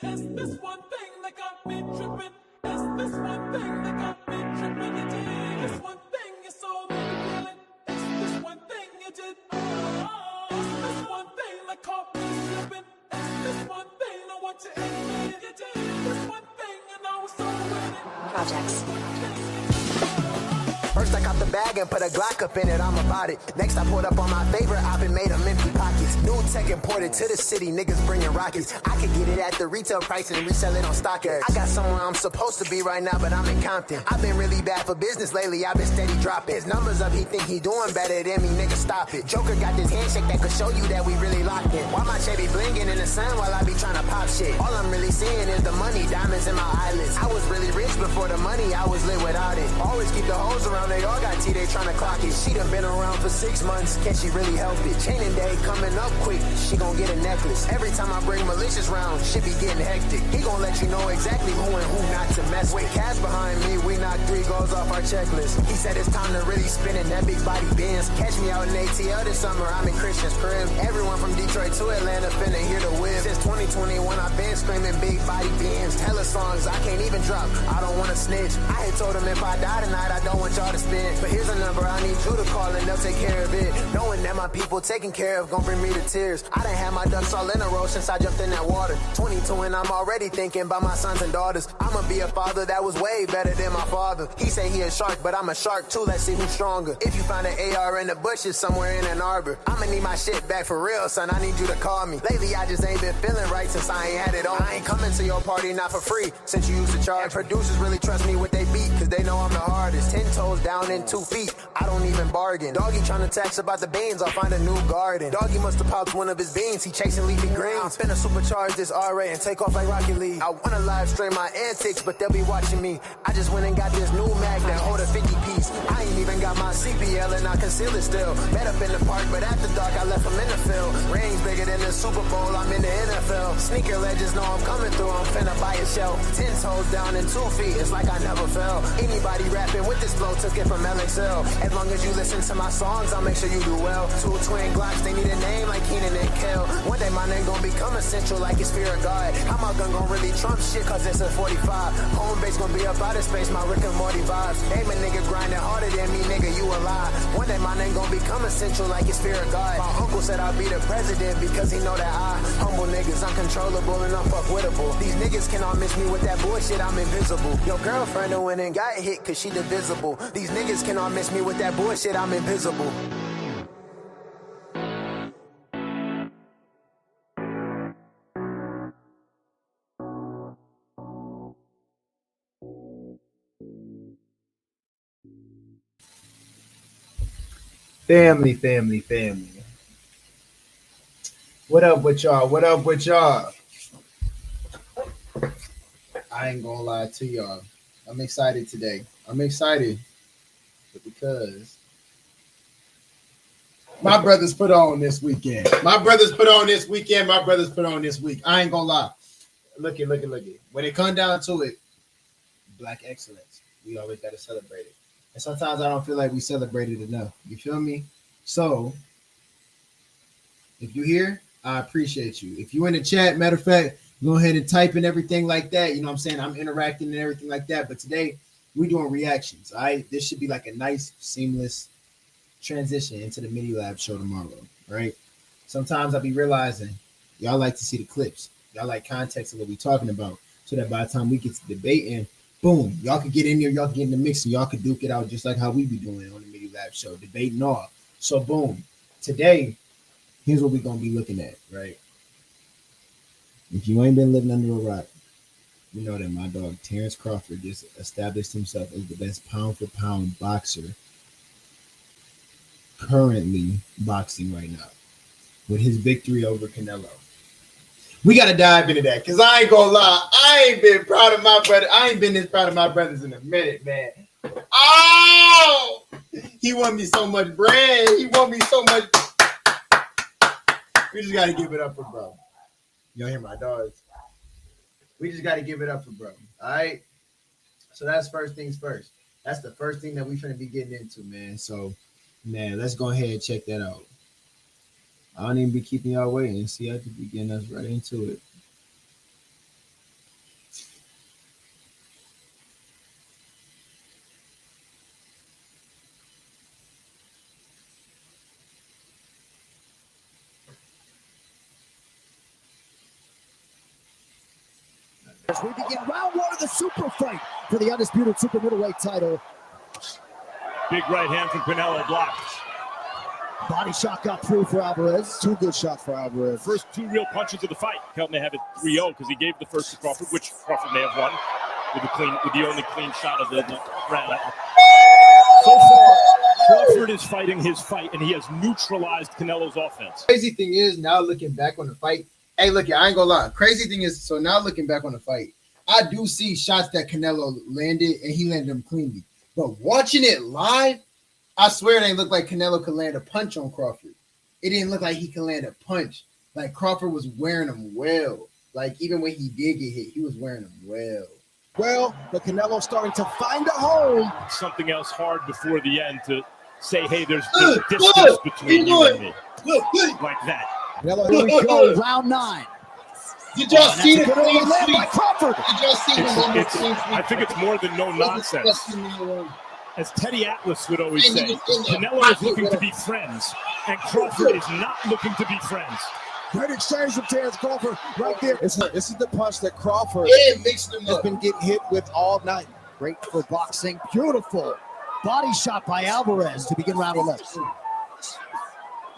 It's this one thing that got me tripping. It's this one thing that got me tripping. You did this one thing, you saw me feeling. It's this one thing you did. It's this one thing that caught me slipping. It's this one thing I want to admit. You did this one thing and I was so with it. Projects. First I caught the bag and put a Glock up in it, I'm about it. Next I pulled up on my favorite op and made them empty pockets. New tech imported to the city, niggas bringing rockets. I could get it at the retail price and resell it on StockX. I got somewhere I'm supposed to be right now, but I'm in Compton. I've been really bad for business lately, I've been steady dropping. His numbers up, he think he doing better than me, nigga stop it. Joker got this handshake that could show you that we really locked in. Why my Chevy blinging in the sun while I be trying to pop shit? All I'm really seeing is the money, diamonds in my eyelids. I was really rich before the money, I was lit without it. Always keep the hoes around, they all got tea, they tryna clock it. She done been around for 6 months, can she really help it? Chaining day coming up quick, she gon' get a necklace. Every time I bring malicious round, shit be getting hectic. He gon' let you know exactly who and who not to mess with. Cash behind me, we knocked 3 goals off our checklist. He said it's time to really spin in that big body Benz. Catch me out in ATL this summer, I'm in Christian's crib. Everyone from Detroit to Atlanta finna hear the whip. Since 2021, I've been screaming big body Benz. Hella songs I can't even drop, I don't wanna snitch. I had told him if I die tonight, I don't want y'all to spin. But here's a number I need you to call and they'll take care of it. Knowing that my people taking care of gon' bring me to tears. I done had my ducks all in a row since I jumped in that water. 22 and I'm already thinking about my sons and daughters. I'ma be a father that was way better than my father. He say he a shark, but I'm a shark too, let's see who's stronger. If you find an AR in the bushes somewhere in Ann Arbor, I'ma need my shit back for real, son, I need you to call me. Lately I just ain't been feeling right since I ain't had it on. I ain't coming to your party not for free, since you used to charge. And producers really trust me with they beat, cause they know I'm the hardest. 10 toes down and 2 feet, I don't even bargain. Doggy tryna tax about the beans, I'll find a new garden. Doggy must've popped one of his beans, he chasing leafy greens. I'm finna supercharge this RA and take off like Rocket League. I wanna live stream my antics, but they'll be watching me. I just went and got this new mag that hold a 50 piece. I ain't even got my CPL and I conceal it still. Met up in the park, but after dark I left him in the field. Rings bigger than the Super Bowl, I'm in the NFL. Sneaker legends know I'm coming through, I'm finna buy a shelf. 10 toes down and 2 feet, it's like I never fell. Anybody rapping with this flow took it from LXL. As long as you listen to my songs, I'll make sure you do well. 2 twin Glocks, they need a name like Keenan and Kel. One day my name gon' become essential like it's fear of God. How my gun gon' really trump shit cause it's a 45. Home base gon' be up out of space, my Rick and Morty vibes. Hey, my nigga grinding harder than me, nigga, you a lie. One day my name gon' become essential like it's fear of God. My uncle said I'll be the president because he know that I humble niggas, uncontrollable and unfuckwittable. These niggas cannot miss me with that bullshit, I'm invisible. Your girlfriend who went and got hit cause she divisible. These niggas cannot miss me with that bullshit, I'm invisible. Family. What up with y'all? I ain't gonna lie to y'all. I'm excited today. But because my brothers put on this weekend. I ain't gonna lie. Look it. When it comes down to it, Black excellence. We always gotta celebrate it. And sometimes I don't feel like we celebrate it enough. You feel me? So if you're here, I appreciate you. If you're in the chat, matter of fact, go ahead and type in everything like that. You know what I'm saying? I'm interacting and everything like that. But today we're doing reactions. All right. This should be like a nice, seamless transition into the mini lab show tomorrow. Right. Sometimes I'll be realizing y'all like to see the clips. Y'all like context of what we're talking about. So that by the time we get to debating, boom, y'all could get in there, y'all can get in the mix, and y'all could duke it out just like how we be doing on the mini lab show, debating all. So boom. Today, here's what we're gonna be looking at, right? If you ain't been living under a rock, you know that my dog Terrance Crawford just established himself as the best pound for pound boxer currently boxing right now with his victory over Canelo. We gotta dive into that because I ain't gonna lie, I ain't been proud of my brother. I ain't been this proud of my brothers in a minute, man. Oh, he won me so much bread. He won me so much. We just gotta give it up for bro. Y'all hear my dogs? We just gotta give it up for bro. All right. So that's first things first. That's the first thing that we finna be getting into, man. So, man, let's go ahead and check that out. I don't even be keeping y'all waiting. See, I just be getting us right into it. As we begin round one of the super fight for the undisputed super middleweight title. Big right hand from Canelo blocked. Body shot got through for Alvarez. Two good shots for Alvarez. First two real punches of the fight. Kelton may have it 3-0 because he gave the first to Crawford, which Crawford may have won with the only clean shot of the round. So far, Crawford is fighting his fight, and he has neutralized Canelo's offense. Crazy thing is, now looking back on the fight, hey, look, I ain't gonna lie. Crazy thing is, so now looking back on the fight, I do see shots that Canelo landed, and he landed them cleanly. But watching it live, I swear it ain't look like Canelo could land a punch on Crawford. It didn't look like he could land a punch. Like Crawford was wearing them well. Like even when he did get hit, he was wearing them well. Well, but Canelo's starting to find a home. Something else hard before the end to say, hey, there's distance between you and me. Like that. Canelo, here we go, round 9. Did y'all see the clean sweep? By Crawford. Did y'all see the clean sweep? I think it's more than no nonsense. As Teddy Atlas would always say, Canelo is looking to be friends, and Crawford is not looking to be friends. Great exchange from Terrance Crawford right there. This is the punch that Crawford has been getting hit with all night. Great for boxing. Beautiful body shot by Alvarez to begin round 11.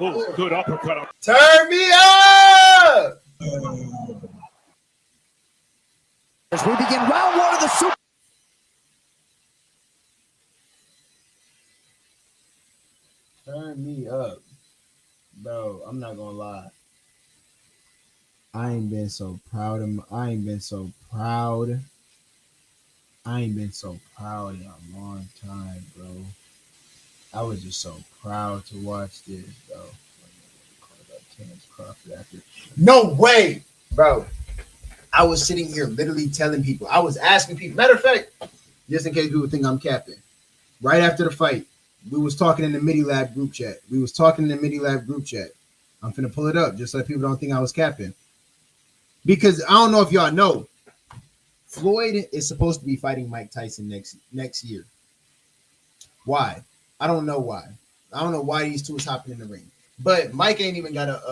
Oh, good uppercut. Turn me up! As we begin round 1 of the super. Turn me up. Bro, I'm not gonna lie. I ain't been so proud in a long time, bro. I was just so proud to watch this, bro. Terrance Crawford after. No way, bro. I was sitting here literally telling people. I was asking people. Matter of fact, just in case people think I'm capping. Right after the fight, we was talking in the Midi Lab group chat. I'm finna pull it up just so people don't think I was capping. Because I don't know if y'all know, Floyd is supposed to be fighting Mike Tyson next year. Why? I don't know why. I don't know why these two is hopping in the ring. But Mike ain't even got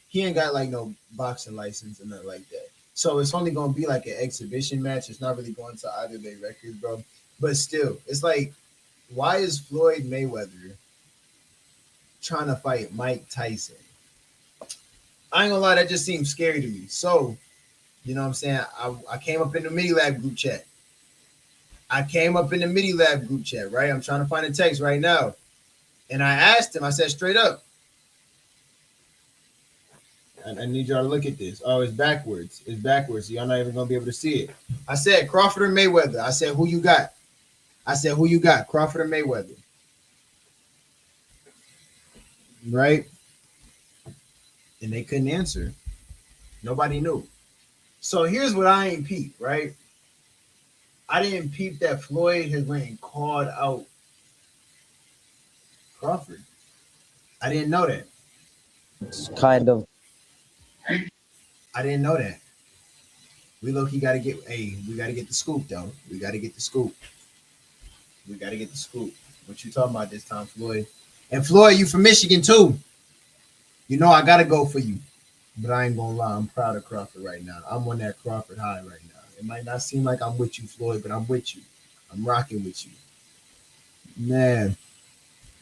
he ain't got like no boxing license and nothing like that. So it's only gonna be like an exhibition match. It's not really going to either their records, bro. But still, it's like, why is Floyd Mayweather trying to fight Mike Tyson? I ain't gonna lie, that just seems scary to me. So, you know what I'm saying? I came up in the Midi Lab group chat. Right? I'm trying to find a text right now. And I asked him, I said straight up, I need y'all to look at this. Oh, it's backwards. So y'all not even gonna be able to see it. I said Crawford or Mayweather. I said, who you got? Crawford or Mayweather? Right? And they couldn't answer. Nobody knew. So here's what I ain't peeped, right? I didn't peep that Floyd has went and called out Crawford. I didn't know that. It's kind of. I didn't know that. We got to get the scoop, though. We got to get the scoop. What you talking about this time, Floyd? And Floyd, you from Michigan, too. You know I got to go for you. But I ain't going to lie. I'm proud of Crawford right now. I'm on that Crawford high right now. It might not seem like I'm with you, Floyd, but I'm with you. I'm rocking with you. Man.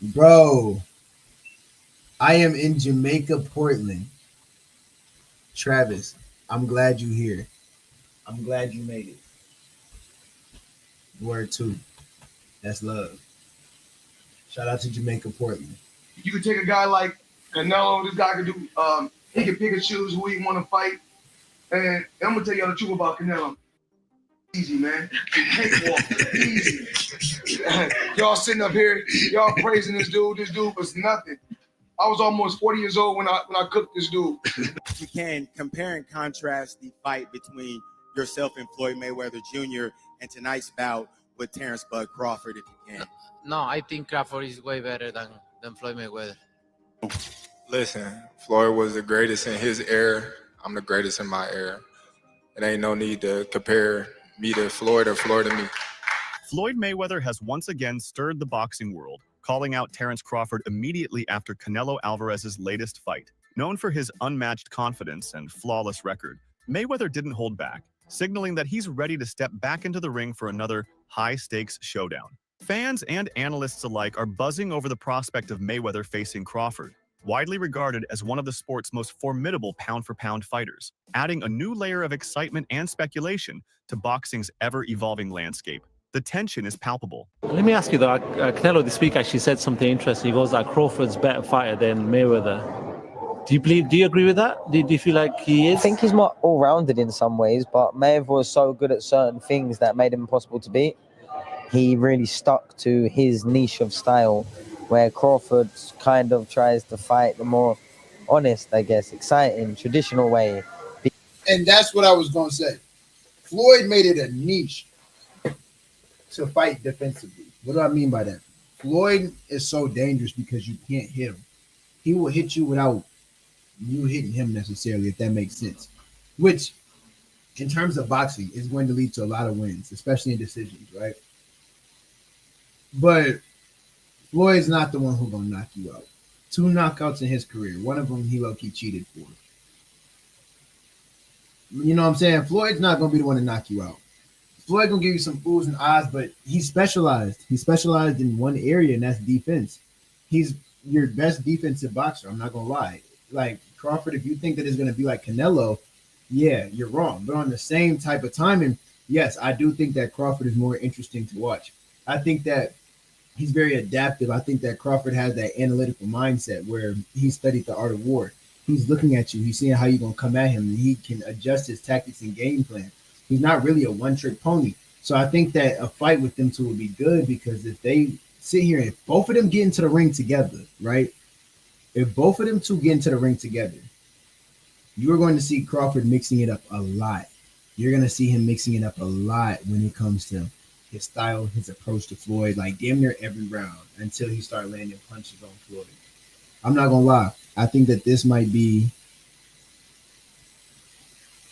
Bro. I am in Jamaica, Portland. Travis, I'm glad you're here. I'm glad you made it. Word 2. That's love. Shout out to Jamaica, Portland. You could take a guy like Canelo. This guy could do. He can pick and choose who he want to fight. And I'm gonna tell y'all the truth about Canelo. Easy, man. Easy. Y'all sitting up here, y'all praising this dude. This dude was nothing. I was almost 40 years old when I cooked this dude. You can compare and contrast the fight between yourself and Floyd Mayweather Jr. and tonight's bout with Terrance Bud Crawford, if you can. No, I think Crawford is way better than Floyd Mayweather. Listen, Floyd was the greatest in his era. I'm the greatest in my era. It ain't no need to compare me to Floyd or Floyd to me. Floyd Mayweather has once again stirred the boxing world, calling out Terrance Crawford immediately after Canelo Alvarez's latest fight. Known for his unmatched confidence and flawless record, Mayweather didn't hold back. signaling that he's ready to step back into the ring for another high-stakes showdown. Fans and analysts alike are buzzing over the prospect of Mayweather facing Crawford, widely regarded as one of the sport's most formidable pound-for-pound fighters, adding a new layer of excitement and speculation to boxing's ever-evolving landscape. The tension is palpable. Let me ask you though, Canelo this week actually said something interesting. He goes that Crawford's a better fighter than Mayweather. Do you agree with that? Do you feel like he is? I think he's more all-rounded in some ways, but Mayweather was so good at certain things that made him impossible to beat. He really stuck to his niche of style, where Crawford kind of tries to fight the more honest, I guess, exciting, traditional way. And that's what I was going to say. Floyd made it a niche to fight defensively. What do I mean by that? Floyd is so dangerous because you can't hit him. He will hit you without you hitting him necessarily, if that makes sense. Which, in terms of boxing, is going to lead to a lot of wins, especially in decisions, right? But Floyd's not the one who's going to knock you out. 2 knockouts in his career. One of them he low-key cheated for. You know what I'm saying? Floyd's not going to be the one to knock you out. Floyd going to give you some fools and odds, but he's specialized. He's specialized in one area, and that's defense. He's your best defensive boxer. I'm not going to lie. Like Crawford, if you think that it's going to be like Canelo, yeah, you're wrong. But on the same type of timing, yes, I do think that Crawford is more interesting to watch. I think that he's very adaptive. I think that Crawford has that analytical mindset where he studied the art of war. He's looking at you. He's seeing how you're going to come at him, and he can adjust his tactics and game plan. He's not really a one-trick pony. So I think that a fight with them two would be good, because if they sit here and if both of them get into the ring together, right? If both of them two get into the ring together, you're going to see Crawford mixing it up a lot. You're going to see him mixing it up a lot when it comes to his style, his approach to Floyd, like damn near every round until he started landing punches on Floyd. I'm not going to lie. I think that this might be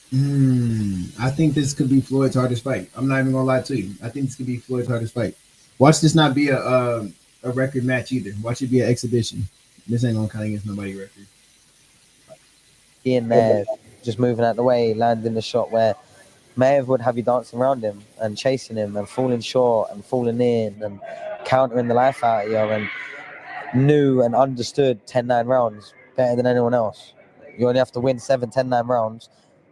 I think this could be Floyd's hardest fight. I'm not even going to lie to you. I think this could be Floyd's hardest fight. Watch this not be a record match either. Watch it be an exhibition. This ain't going to count against nobody's record. In there, just moving out the way, landing the shot where Mayweather would have you dancing around him and chasing him and falling short and falling in and countering the life out of you, and knew and understood 10-9 rounds better than anyone else. You only have to win 7, 10-9 rounds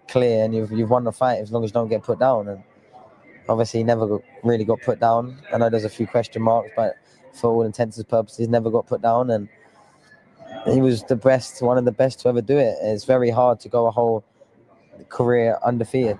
clear, and you've won the fight as long as you don't get put down. And obviously he never really got put down. I know there's a few question marks, but for all intents and purposes, never got put down, and he was the best, one of the best to ever do it. It's very hard to go a whole career undefeated.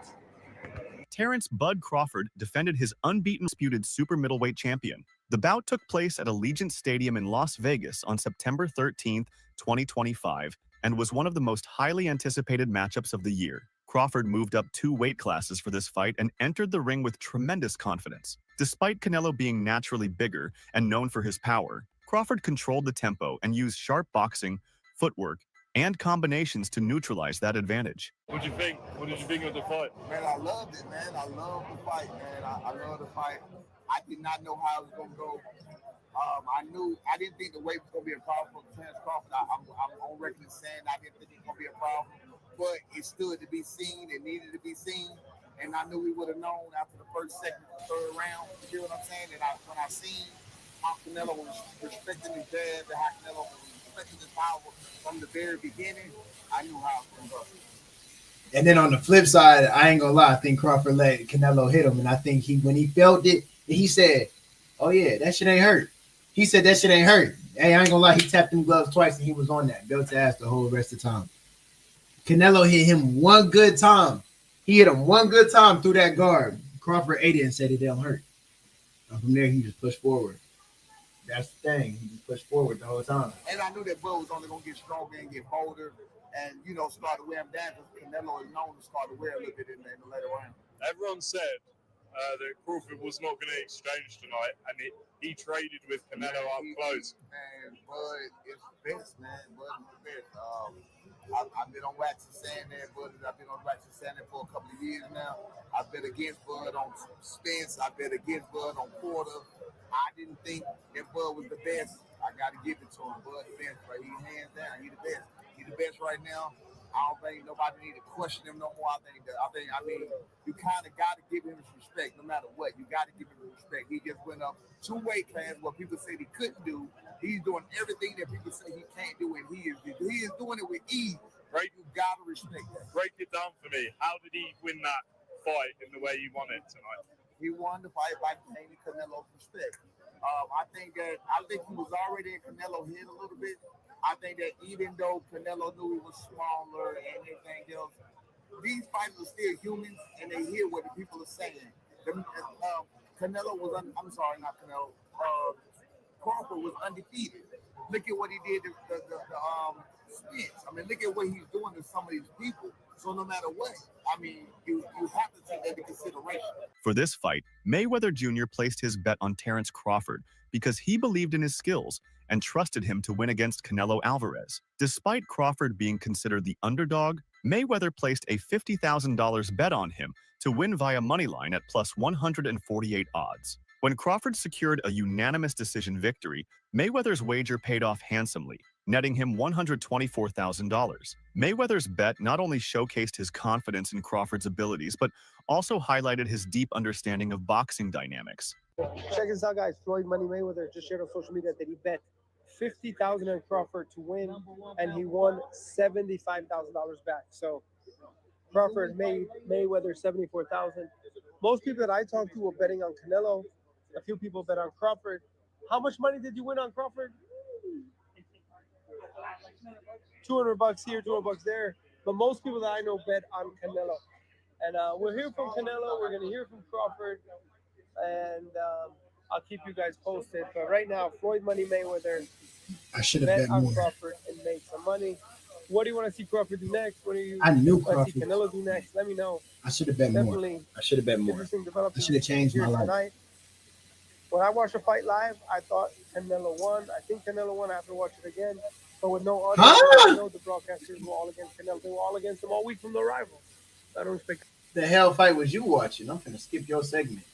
Terrance "Bud" Crawford defended his unbeaten disputed super middleweight champion. The bout took place at Allegiant Stadium in Las Vegas on September 13th, 2025, and was one of the most highly anticipated matchups of the year. Crawford moved up 2 weight classes for this fight and entered the ring with tremendous confidence. Despite Canelo being naturally bigger and known for his power, Crawford controlled the tempo and used sharp boxing, footwork, and combinations to neutralize that advantage. What did you think? What did you think of the fight? Man, I loved it, man. I love the fight, man. I love the fight. I did not know how it was going to go. I didn't think the weight was going to be a problem for Terrance Crawford. I'm on record saying I didn't think it was going to be a problem, but it stood to be seen. It needed to be seen. And I knew we would have known after the first, second, third round. You know what I'm saying? And when I seen how Canelo was respecting his jab and how Canelo was respecting his power from the very beginning, I knew how it was going to go. And then on the flip side, I ain't gonna lie, I think Crawford let Canelo hit him, and I think when he felt it, he said, "Oh yeah, that shit ain't hurt." He said that shit ain't hurt. Hey, I ain't gonna lie, he tapped them gloves twice, and he was on that belt to ass the whole rest of the time. Canelo hit him one good time. He hit him one good time through that guard. Crawford ate it and said it don't hurt. And from there, he just pushed forward. That's the thing. He just pushed forward the whole time. And I knew that Bud was only gonna get stronger and get bolder, and start to wear him down, because Canelo is known to start to wear a little bit in the later round. Everyone said that Crawford was not going to exchange tonight, and he traded with Canelo up close. Man, Bud is the best, man. Bud is the best. I've been on wax and saying that, Bud. I've been on wax and saying that for a couple of years now. I've bet against Bud on Spence. I bet against Bud on Porter. I didn't think that Bud was the best. I got to give it to him. Bud the best, right? He's hands down. He's the best. He's the best right now. I don't think nobody need to question him no more. I mean, you kind of got to give him his respect no matter what. You got to give him his respect. He just went up 2 weight classes what people said he couldn't do. He's doing everything that people say he can't do, and he is doing it with ease. Right? You got to respect that. Break it down for me. How did he win that fight in the way he won it tonight? He won the fight by gaining Canelo's respect. I think he was already in Canelo's head a little bit. I think that even though Canelo knew he was smaller and everything else, these fighters are still humans and they hear what the people are saying. Canelo was, not Canelo. Crawford was undefeated. Look at what he did to the Spence. I mean, look at what he's doing to some of these people. So no matter what, I mean, you have to take that into consideration. For this fight, Mayweather Jr. placed his bet on Terrance Crawford because he believed in his skills and trusted him to win against Canelo Alvarez. Despite Crawford being considered the underdog, Mayweather placed a $50,000 bet on him to win via moneyline at plus 148 odds. When Crawford secured a unanimous decision victory, Mayweather's wager paid off handsomely, netting him $124,000. Mayweather's bet not only showcased his confidence in Crawford's abilities, but also highlighted his deep understanding of boxing dynamics. Check this out, guys. Floyd Money Mayweather just shared on social media that he bet $50,000 on Crawford to win, and he won $75,000 back. So Crawford made Mayweather $74,000. Most people that I talked to were betting on Canelo. A few people bet on Crawford. How much money did you win on Crawford? $200 here, $200 there. But most people that I know bet on Canelo. And we'll hear from Canelo. We're going to hear from Crawford. And I'll keep you guys posted. But right now, Floyd Money Mayweather I should have bet on more. Crawford and made some money. What do you want to see Crawford do next? What do you I knew want to see Crawford. Canelo do next? Let me know. I should have bet more. I should have bet more. I should have changed my life. Tonight. When I watched the fight live, I thought Canelo won. I think Canelo won. I have to watch it again. But with no audience, I know the broadcasters were all against Canelo. They were all against him all week from the rival. I don't expect. The hell fight was you watching? I'm finna skip your segment.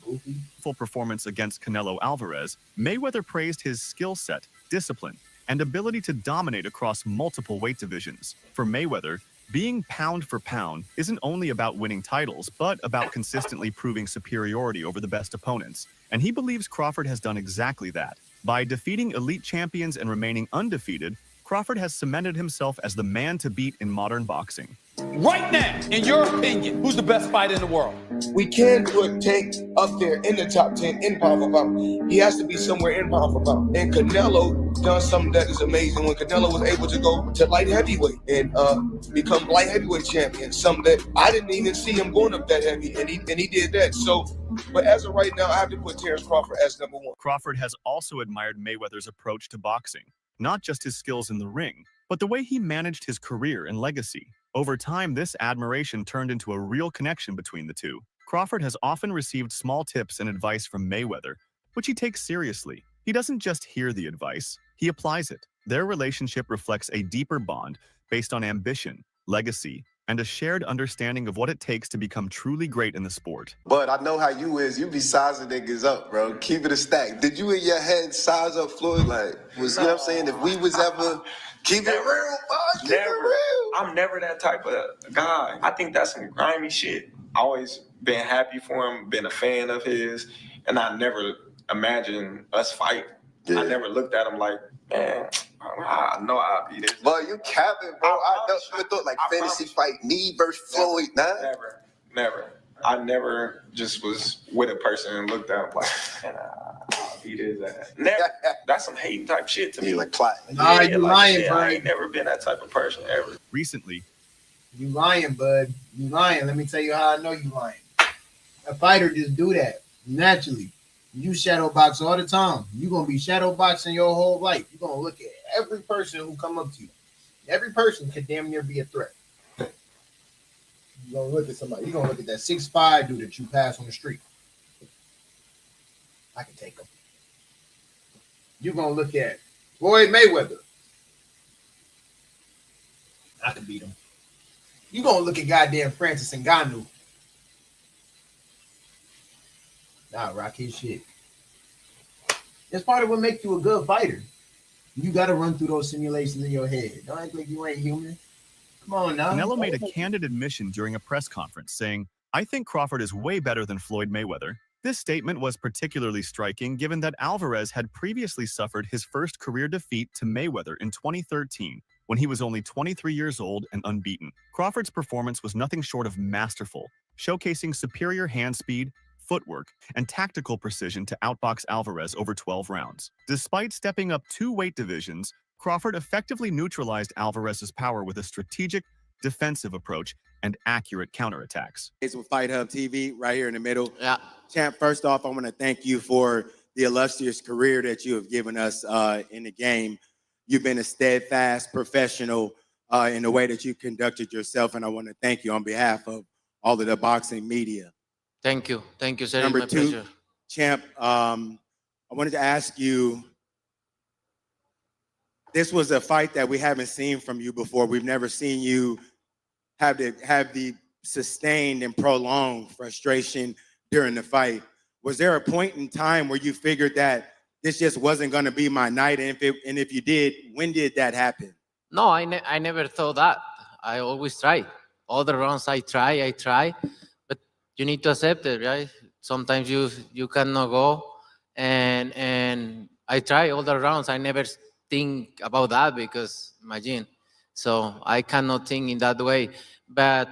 Goofy. Full performance against Canelo Alvarez, Mayweather praised his skill set, discipline, and ability to dominate across multiple weight divisions. For Mayweather, being pound for pound isn't only about winning titles, but about consistently proving superiority over the best opponents. And he believes Crawford has done exactly that. By defeating elite champions and remaining undefeated, Crawford has cemented himself as the man to beat in modern boxing. Right now, in your opinion, who's the best fighter in the world? We can put Tank up there in the top 10 in pound for pound. He has to be somewhere in pound for pound. And Canelo done something that is amazing when Canelo was able to go to light heavyweight and become light heavyweight champion. Something that I didn't even see him going up that heavy, and he did that. So, but as of right now, I have to put Terrance Crawford as number one. Crawford has also admired Mayweather's approach to boxing, not just his skills in the ring, but the way he managed his career and legacy. Over time, this admiration turned into a real connection between the two. Crawford has often received small tips and advice from Mayweather, which he takes seriously. He doesn't just hear the advice, he applies it. Their relationship reflects a deeper bond based on ambition, legacy, and a shared understanding of what it takes to become truly great in the sport. But I know how you is. You be sizing niggas up, bro. Keep it a stack. Did you in your head size up Floyd? Like, you know what I'm saying? If we was ever keep it real, boy, keep it real. I'm never that type of guy. I think that's some grimy shit. Always been happy for him, been a fan of his, and I never imagined us fight. Yeah. I never looked at him like, man, I know I'll be this. But you capping, bro. I never thought like fantasy fight me versus Floyd. Never. I never just was with a person and looked at him like, man, I'll be this. Never. That's some hate type shit to me. Like plot. Nah, you lying, shit, bro. I ain't never been that type of person ever. Recently, you lying, bud. You lying. Let me tell you how I know you lying. A fighter just do that naturally. You shadow box all the time. You're going to be shadow boxing your whole life. You're going to look at every person who come up to you. Every person could damn near be a threat. You're going to look at somebody. You're going to look at that 6'5" dude that you pass on the street. I can take him. You're going to look at Floyd Mayweather. I can beat him. You're going to look at goddamn Francis Ngannou. Nah, rock his shit. That's part of what makes you a good fighter. You got to run through those simulations in your head. Don't act like you ain't human. Come on now. Canelo made a candid admission during a press conference saying, "I think Crawford is way better than Floyd Mayweather." This statement was particularly striking given that Alvarez had previously suffered his first career defeat to Mayweather in 2013 when he was only 23 years old and unbeaten. Crawford's performance was nothing short of masterful, showcasing superior hand speed, footwork, and tactical precision to outbox Alvarez over 12 rounds. Despite stepping up 2 weight divisions, Crawford effectively neutralized Alvarez's power with a strategic, defensive approach and accurate counterattacks. It's with Fight Hub TV right here in the middle. Yeah. Champ, first off, I want to thank you for the illustrious career that you have given us in the game. You've been a steadfast professional in the way that you conducted yourself, and I want to thank you on behalf of all of the boxing media. Thank you. Thank you, sir. Number It's my 2, pleasure. Champ, I wanted to ask you, this was a fight that we haven't seen from you before. We've never seen you have the sustained and prolonged frustration during the fight. Was there a point in time where you figured that this just wasn't going to be my night? And if you did, when did that happen? No, I never thought that. I always try. All the rounds I try, but you need to accept it, right? Sometimes you cannot go, and I try all the rounds. I never think about that because imagine. So I cannot think in that way, but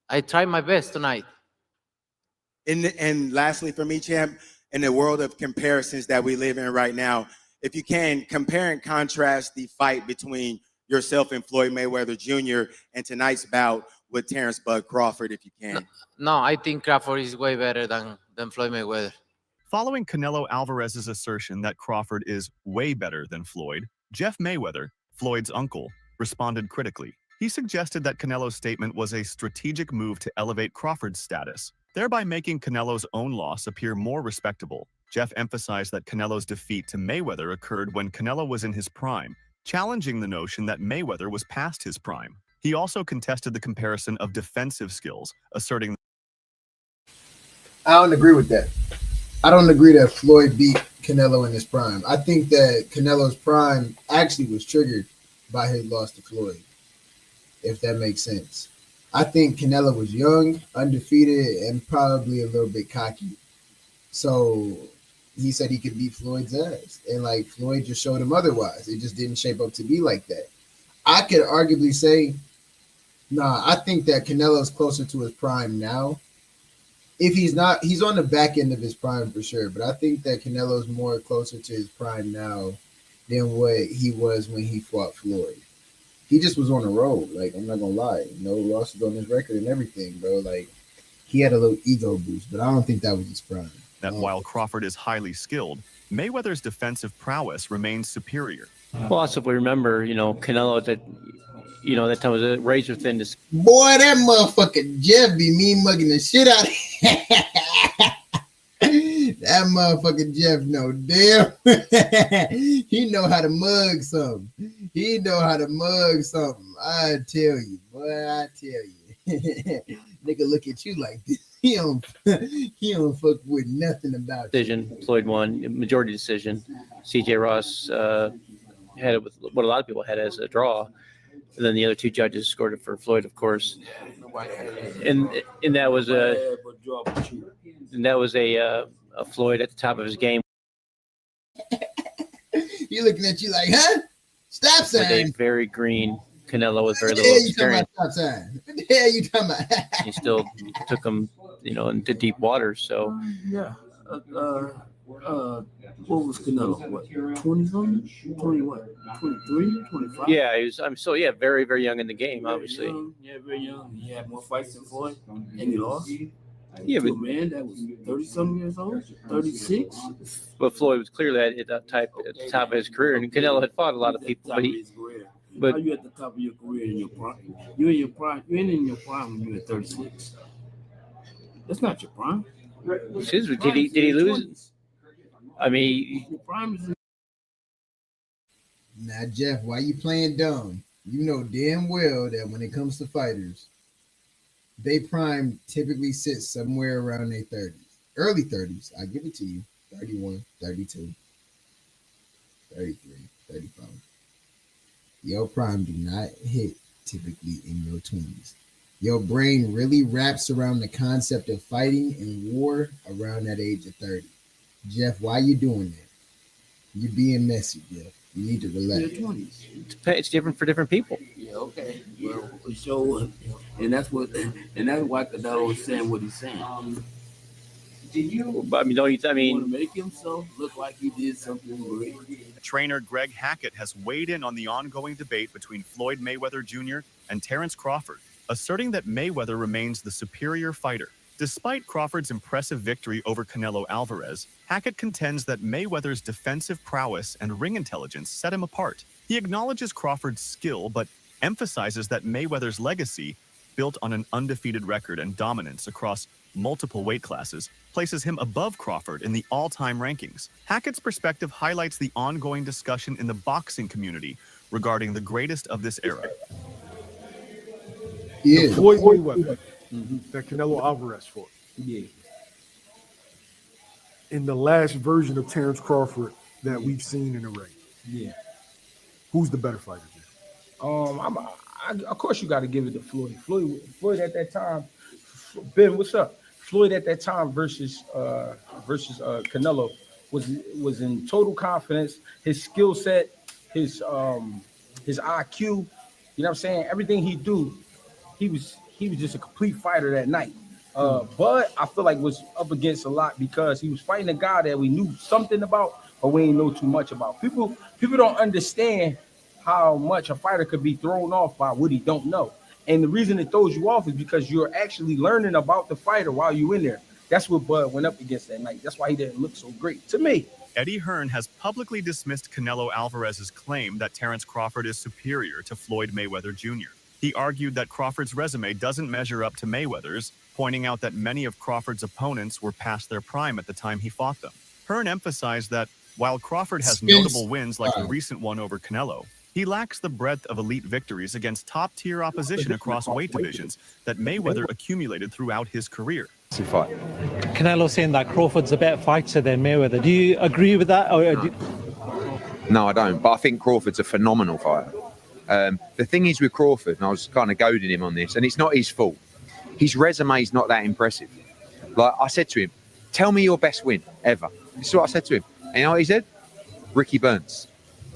I try my best tonight. And lastly, for me, Champ, in the world of comparisons that we live in right now, if you can compare and contrast the fight between yourself and Floyd Mayweather Jr. and tonight's bout with Terrance "Bud" Crawford, if you can. No, I think Crawford is way better than Floyd Mayweather. Following Canelo Alvarez's assertion that Crawford is way better than Floyd, Jeff Mayweather, Floyd's uncle, responded critically. He suggested that Canelo's statement was a strategic move to elevate Crawford's status, thereby making Canelo's own loss appear more respectable. Jeff emphasized that Canelo's defeat to Mayweather occurred when Canelo was in his prime, challenging the notion that Mayweather was past his prime. He also contested the comparison of defensive skills, asserting, I don't agree with that. I don't agree that Floyd beat Canelo in his prime. I think that Canelo's prime actually was triggered by his loss to Floyd, if that makes sense. I think Canelo was young, undefeated, and probably a little bit cocky. So he said he could beat Floyd's ass. And like Floyd just showed him otherwise. It just didn't shape up to be like that. I could arguably say, I think that Canelo's closer to his prime now. If he's not, he's on the back end of his prime for sure. But I think that Canelo's more closer to his prime now than what he was when he fought Floyd. He just was on a roll. Like, I'm not gonna lie, no losses on his record and everything, bro. Like, he had a little ego boost, but I don't think that was his prime. that while Crawford is highly skilled, Mayweather's defensive prowess remains superior. Well, also if we remember, Canelo that time was a razor thin. Boy, that motherfucker Jeff be mean mugging the shit out of him. That motherfucker Jeff know damn. He know how to mug something. I tell you, boy, nigga look at you like this. He don't fuck with nothing about Decision. Floyd won, majority decision. CJ Ross had it with what a lot of people had as a draw. And then the other two judges scored it for Floyd, of course. And that was a Floyd at the top of his game. He looking at you like, huh? Stop sign. With a very green Canelo with very little experience. What the hell you talking about? He still took him, into deep waters. So yeah. What was Canelo? What, 20-something? 20 what? 23, 25? yeah, he was. Very, very young in the game, obviously. Very young. He had more fights than Floyd, and he lost. Yeah, to but a man that was 30-something years old, 36. But Floyd was clearly at the top of his career, and Canelo had fought a lot of people. But How you at the top of your career in your prime? You in your prime? You ain't in your prime when you're at 36. That's not your prime. Excuse me, did he lose? I mean, your prime is. Now, Jeff, why you playing dumb? You know damn well that when it comes to fighters, they prime typically sits somewhere around their 30s. Early 30s, I give it to you. 31, 32, 33, 35. Your prime do not hit typically in your 20s. Your brain really wraps around the concept of fighting and war around that age of 30. Jeff, why you doing that? You're being messy, Jeff. You need to relax. Your 20s. It's different for different people. Yeah, okay. Well, so, and that's why Canelo is saying what he's saying. But I mean, don't you? I mean, want to make himself look like he did something great. Trainer Greg Hackett has weighed in on the ongoing debate between Floyd Mayweather Jr. and Terrance Crawford, asserting that Mayweather remains the superior fighter. Despite Crawford's impressive victory over Canelo Alvarez, Hackett contends that Mayweather's defensive prowess and ring intelligence set him apart. He acknowledges Crawford's skill, but emphasizes that Mayweather's legacy, built on an undefeated record and dominance across multiple weight classes, places him above Crawford in the all-time rankings. Hackett's perspective highlights the ongoing discussion in the boxing community regarding the greatest of this era. The Floyd Mayweather that Canelo Alvarez fought. Yeah. In the last version of Terrance Crawford that we've seen in the ring. Yeah. Who's the better fighter? Of course you got to give it to Floyd. Floyd at that time. Ben, what's up? Floyd at that time versus Canelo was in total confidence. His skill set, his IQ, you know what I'm saying? Everything he do, he was just a complete fighter that night. But I feel like was up against a lot because he was fighting a guy that we knew something about, but we ain't know too much about. People don't understand how much a fighter could be thrown off by what he don't know. And the reason it throws you off is because you're actually learning about the fighter while you're in there. That's what Bud went up against that night. That's why he didn't look so great to me. Eddie Hearn has publicly dismissed Canelo Alvarez's claim that Terrance Crawford is superior to Floyd Mayweather Jr. He argued that Crawford's resume doesn't measure up to Mayweather's, pointing out that many of Crawford's opponents were past their prime at the time he fought them. Hearn emphasized that while Crawford has notable wins like the recent one over Canelo, he lacks the breadth of elite victories against top-tier opposition across weight divisions that Mayweather accumulated throughout his career. Canelo saying that Crawford's a better fighter than Mayweather. Do you agree with that? No, I don't. But I think Crawford's a phenomenal fighter. The thing is with Crawford, and I was kind of goading him on this, and it's not his fault. His resume is not that impressive. Like I said to him, tell me your best win ever. This is what I said to him. And you know what he said? Ricky Burns.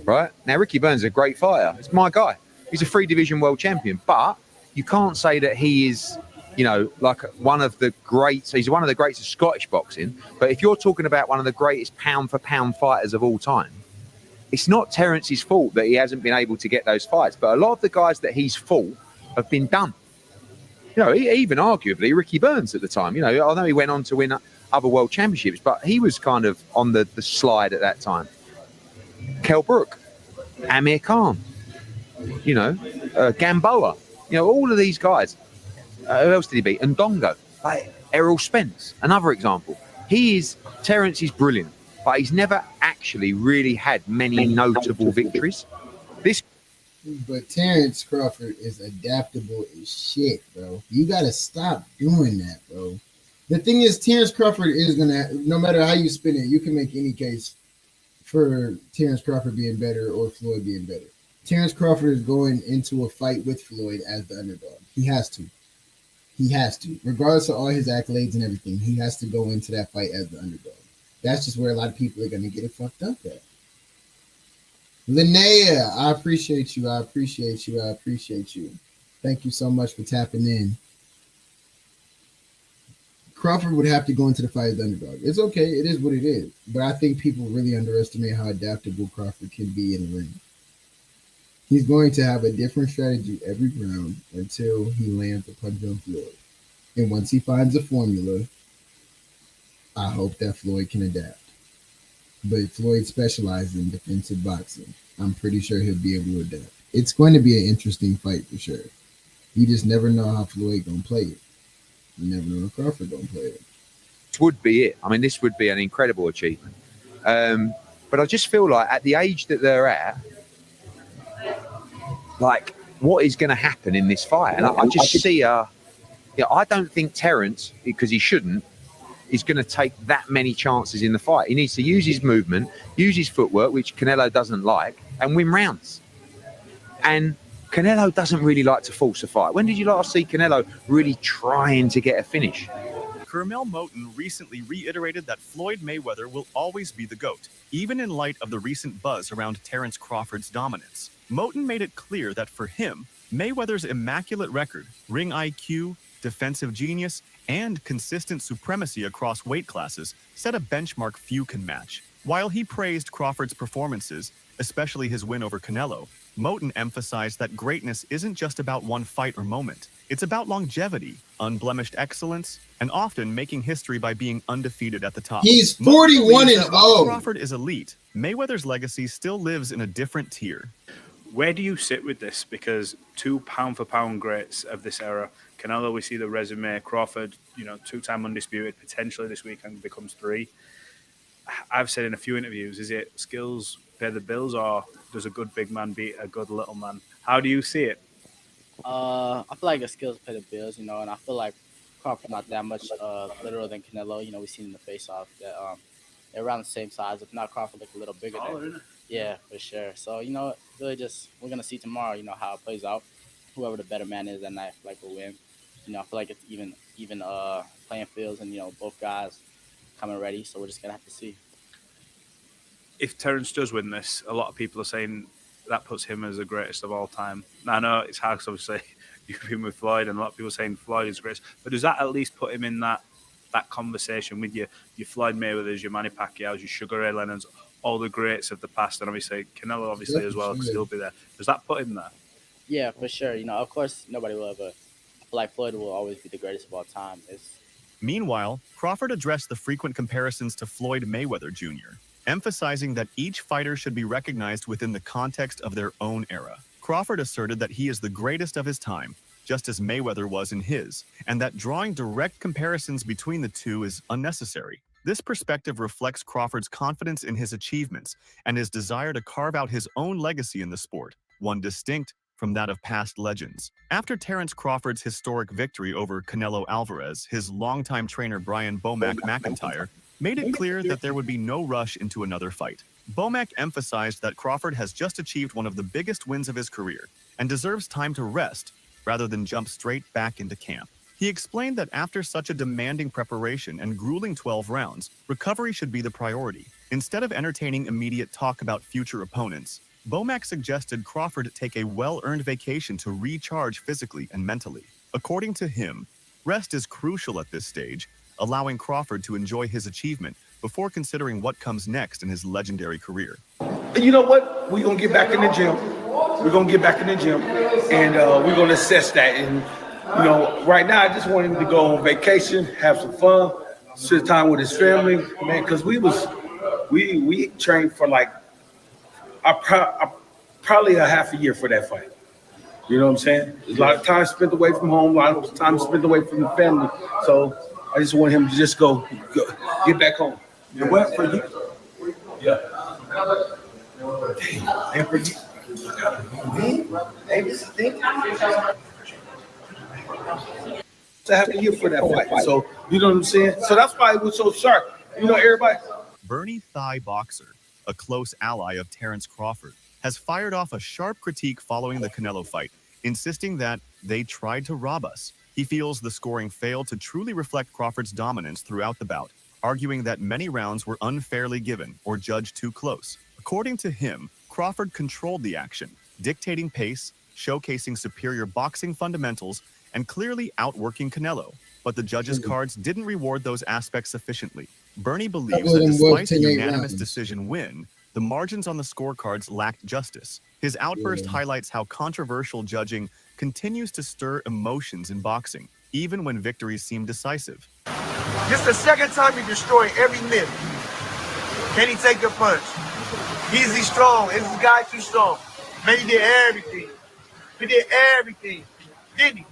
Right? Now, Ricky Burns is a great fighter. It's my guy. He's a 3-division world champion. But you can't say that he is, you know, like one of the greats. He's one of the greats of Scottish boxing. But if you're talking about one of the greatest pound-for-pound fighters of all time, it's not Terrance's fault that he hasn't been able to get those fights. But a lot of the guys that he's fought have been done. You know, even arguably Ricky Burns at the time. You know, I know he went on to win other world championships, but he was kind of on the slide at that time. Kell Brook, Amir Khan, you know, Gamboa, you know, all of these guys. Who else did he beat? Ndongo, like Errol Spence, another example. Terrance is brilliant, but he's never actually really had many notable victories. But Terrance Crawford is adaptable as shit, bro. You gotta stop doing that, bro. The thing is, Terrance Crawford is gonna, no matter how you spin it, you can make any case for Terrance Crawford being better or Floyd being better. Terrance Crawford is going into a fight with Floyd as the underdog. He has to. He has to. Regardless of all his accolades and everything, he has to go into that fight as the underdog. That's just where a lot of people are going to get it fucked up at. Linnea, I appreciate you. I appreciate you. I appreciate you. Thank you so much for tapping in. Crawford would have to go into the fight as the underdog. It's okay. It is what it is. But I think people really underestimate how adaptable Crawford can be in the ring. He's going to have a different strategy every round until he lands a punch on Floyd. And once he finds a formula, I hope that Floyd can adapt. But Floyd specializes in defensive boxing. I'm pretty sure he'll be able to adapt. It's going to be an interesting fight for sure. You just never know how Floyd going to play it. You never know how Crawford going to play it. This would be it. I mean, this would be an incredible achievement. But I just feel like at the age that they're at, like, what is going to happen in this fight? And I just see I don't think Terrance, because he shouldn't, is going to take that many chances in the fight. He needs to use his movement, use his footwork, which Canelo doesn't like, and win rounds. And Canelo doesn't really like to force a fight. When did you last see Canelo really trying to get a finish? Kermel Moton recently reiterated that Floyd Mayweather will always be the GOAT, even in light of the recent buzz around Terrance Crawford's dominance. Moton made it clear that for him, Mayweather's immaculate record, ring IQ, defensive genius, and consistent supremacy across weight classes set a benchmark few can match. While he praised Crawford's performances, especially his win over Canelo, Moton emphasized that greatness isn't just about one fight or moment. It's about longevity, unblemished excellence, and often making history by being undefeated at the top. He's Moton 41 believes and that while 0. Crawford is elite, Mayweather's legacy still lives in a different tier. Where do you sit with this? Because two pound-for-pound greats of this era, Canelo, we see the resume, Crawford, two-time undisputed, potentially this weekend becomes 3. I've said in a few interviews, is it skills pay the bills, or does a good big man beat a good little man? How do you see it? I feel like the skills pay the bills, and I feel like Crawford's not that much littler than Canelo. We've seen in the face-off that they're around the same size. If not, Crawford look a little bigger than. Yeah, for sure. So really just we're gonna see tomorrow. How it plays out. Whoever the better man is that night, will win. I feel like it's even playing fields, and both guys coming ready. So we're just gonna have to see. If Terrance does win this, a lot of people are saying that puts him as the greatest of all time. Now, I know it's hard because obviously you've been with Floyd, and a lot of people are saying Floyd is greatest. But does that at least put him in that conversation with your Floyd Mayweathers, your Manny Pacquiao's, your Sugar Ray Leonard's, all the greats of the past, and obviously Canelo as well, because he'll be there. Does that put him there? Yeah, for sure. Of course, nobody will, but I feel like Floyd will always be the greatest of all time. Meanwhile, Crawford addressed the frequent comparisons to Floyd Mayweather Jr., emphasizing that each fighter should be recognized within the context of their own era. Crawford asserted that he is the greatest of his time, just as Mayweather was in his, and that drawing direct comparisons between the two is unnecessary. This perspective reflects Crawford's confidence in his achievements and his desire to carve out his own legacy in the sport, one distinct from that of past legends. After Terrance Crawford's historic victory over Canelo Alvarez, his longtime trainer Brian "Bomac" McIntyre made it clear that there would be no rush into another fight. Bomac emphasized that Crawford has just achieved one of the biggest wins of his career and deserves time to rest rather than jump straight back into camp. He explained that after such a demanding preparation and grueling 12 rounds, recovery should be the priority. Instead of entertaining immediate talk about future opponents, Bomac suggested Crawford take a well-earned vacation to recharge physically and mentally. According to him, rest is crucial at this stage, allowing Crawford to enjoy his achievement before considering what comes next in his legendary career. You know what? We're going to get back in the gym. And we're going to assess that. And, right now I just want him to go on vacation, have some fun, spend time with his family, man, because we trained for probably a half a year for that fight. You know what I'm saying? A lot of time spent away from home, a lot of time spent away from the family. So I just want him to just go get back home. And what for you? Yeah. And for you. To have a year for that fight. So, you know what I'm saying? So that's why it was so sharp. Everybody. Bernie Thigh Boxer, a close ally of Terrance Crawford, has fired off a sharp critique following the Canelo fight, insisting that they tried to rob us. He feels the scoring failed to truly reflect Crawford's dominance throughout the bout, arguing that many rounds were unfairly given or judged too close. According to him, Crawford controlled the action, dictating pace, showcasing superior boxing fundamentals, and clearly outworking Canelo. But the judges' cards didn't reward those aspects sufficiently. Bernie believes that despite the unanimous decision win, the margins on the scorecards lacked justice. His outburst highlights how controversial judging continues to stir emotions in boxing, even when victories seem decisive. This is the second time you destroy every myth. Can he take your punch? Is he strong? Is this guy too strong? Man, he did everything. He did everything. Didn't he?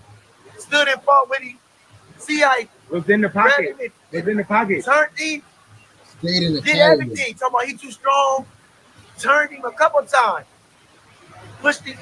Stood and fought with him. See how he was in the pocket. Was in the pocket. Turned him. Stayed in the did everything. Talking about he too strong. Turned him a couple times. Pushed him.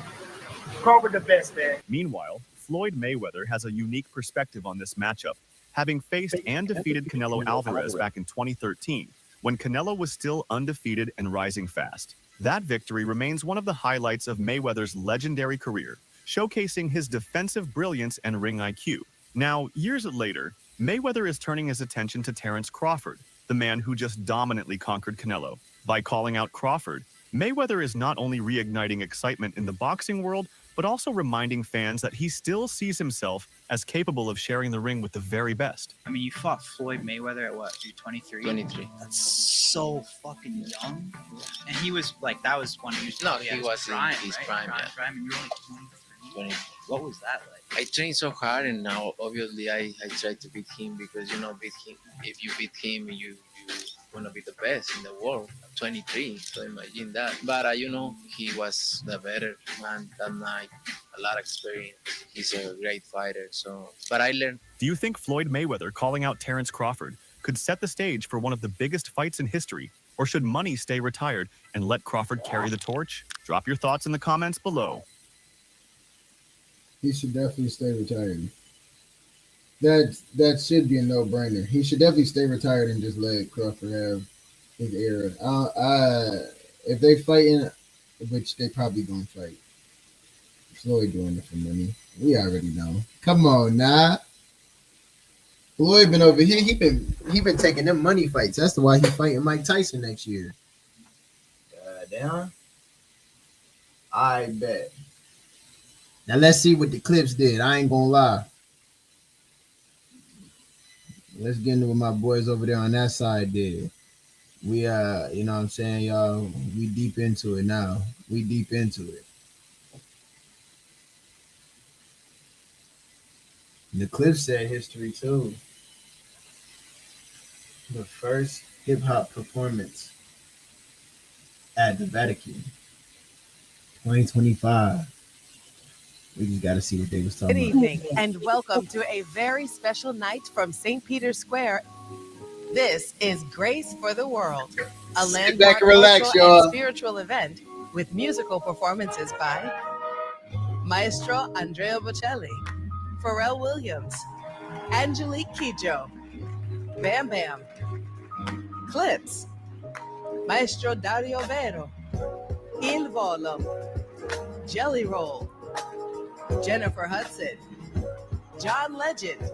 Crawford the best, man. Meanwhile, Floyd Mayweather has a unique perspective on this matchup, having faced and defeated Canelo Alvarez back in 2013, when Canelo was still undefeated and rising fast. That victory remains one of the highlights of Mayweather's legendary career, showcasing his defensive brilliance and ring IQ. Now, years later, Mayweather is turning his attention to Terrance Crawford, the man who just dominantly conquered Canelo. By calling out Crawford, Mayweather is not only reigniting excitement in the boxing world, but also reminding fans that he still sees himself as capable of sharing the ring with the very best. I mean, you fought Floyd Mayweather at what? You're 23? 23. That's so fucking young. And he was like, that was when he was No, he was prime, in his right? prime, yeah. Prime, and you're only 23. What was that like? I trained so hard, and now obviously I try to beat him because beat him. If you beat him, you want to be the best in the world. 23, so imagine that. But he was the better man that night. A lot of experience. He's a great fighter. But I learned. Do you think Floyd Mayweather calling out Terrance Crawford could set the stage for one of the biggest fights in history, or should Money stay retired and let Crawford carry the torch? Drop your thoughts in the comments below. He should definitely stay retired. That should be a no-brainer. He should definitely stay retired and just let Crawford have his era. If they fighting, which they probably gonna fight, Floyd doing it for money. We already know. Come on, nah. Floyd been over here. He been taking them money fights. That's why he fighting Mike Tyson next year. Damn. I bet. Now let's see what the Clipse did. I ain't gonna lie. Let's get into what my boys over there on that side did. We you know what I'm saying, y'all? We deep into it now. We deep into it. The Clipse said history too. The first hip hop performance at the Vatican. 2025. We just got to see what they was talking Good about. evening and welcome to a very special night from St. Peter's Square. This is Grace for the World, a Sit back landmark and relax, cultural y'all. and spiritual event with musical performances by Maestro Andrea Bocelli, Pharrell Williams, Angelique Kidjo, Bam Bam, Clipse, Maestro Dario Vero, Il Volo, Jelly Roll, Jennifer Hudson, John Legend,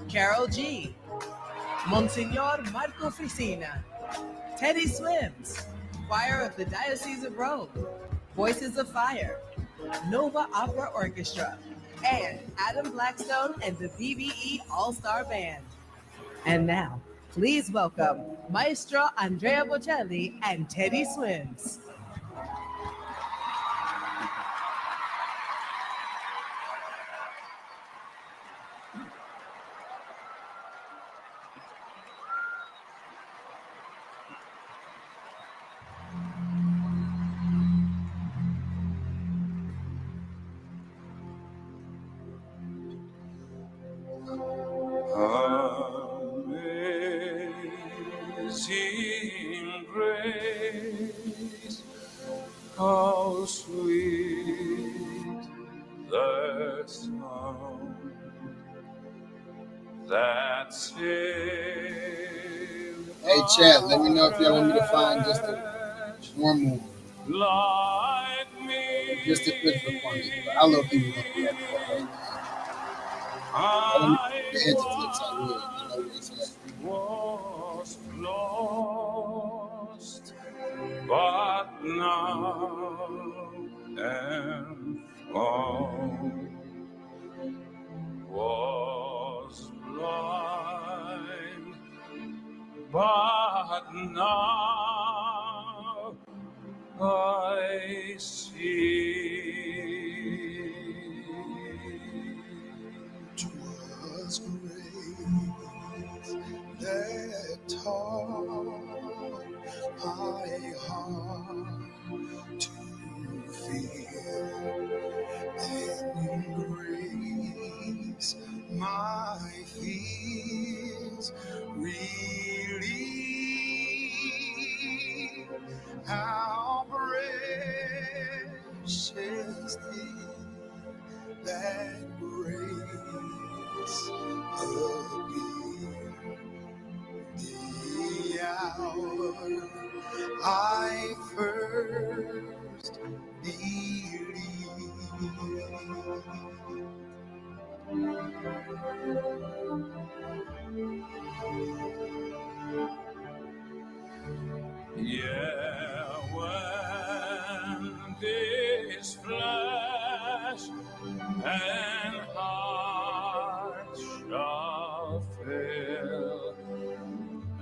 Carol G, Monsignor Marco Frisina, Teddy Swims, Choir of the Diocese of Rome, Voices of Fire, Nova Opera Orchestra, and Adam Blackstone and the BBE All-Star Band. And now, please welcome Maestro Andrea Bocelli and Teddy Swims. Amazing grace, how sweet the sound that saved. Hey, chat, let me know if y'all want me to find just one more. Like me, just a quick performance. But I love people who do that. The interflips, I will. I know what it's like. Was lost, but now am found. Was blind, but now I see. 'Twas grace that taught my heart to fear, and grace my fears relieve. How precious is that grace appeared. The hour I first believed, Yeah, when this flesh and heart shall fail,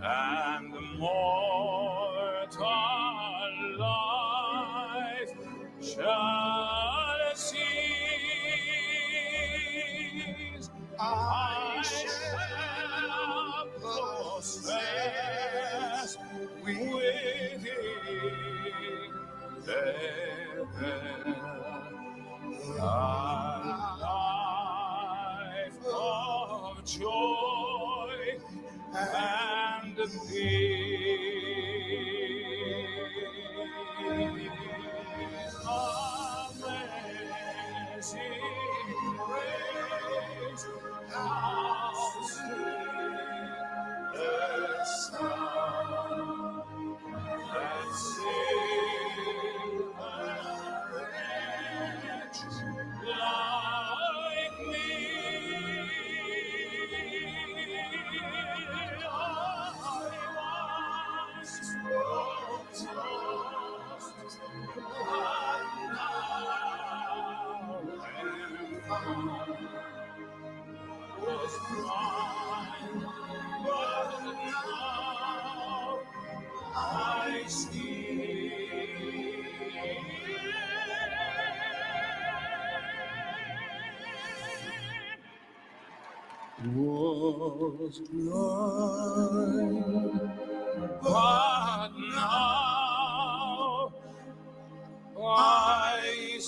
and the mortal life shall cease, I shall possess within heaven a life of joy and peace. Amazing grace, how sweet the sound that saved a wretch like me. I once was lost, but now am found. Was blind, but now I see. Was blind, but now I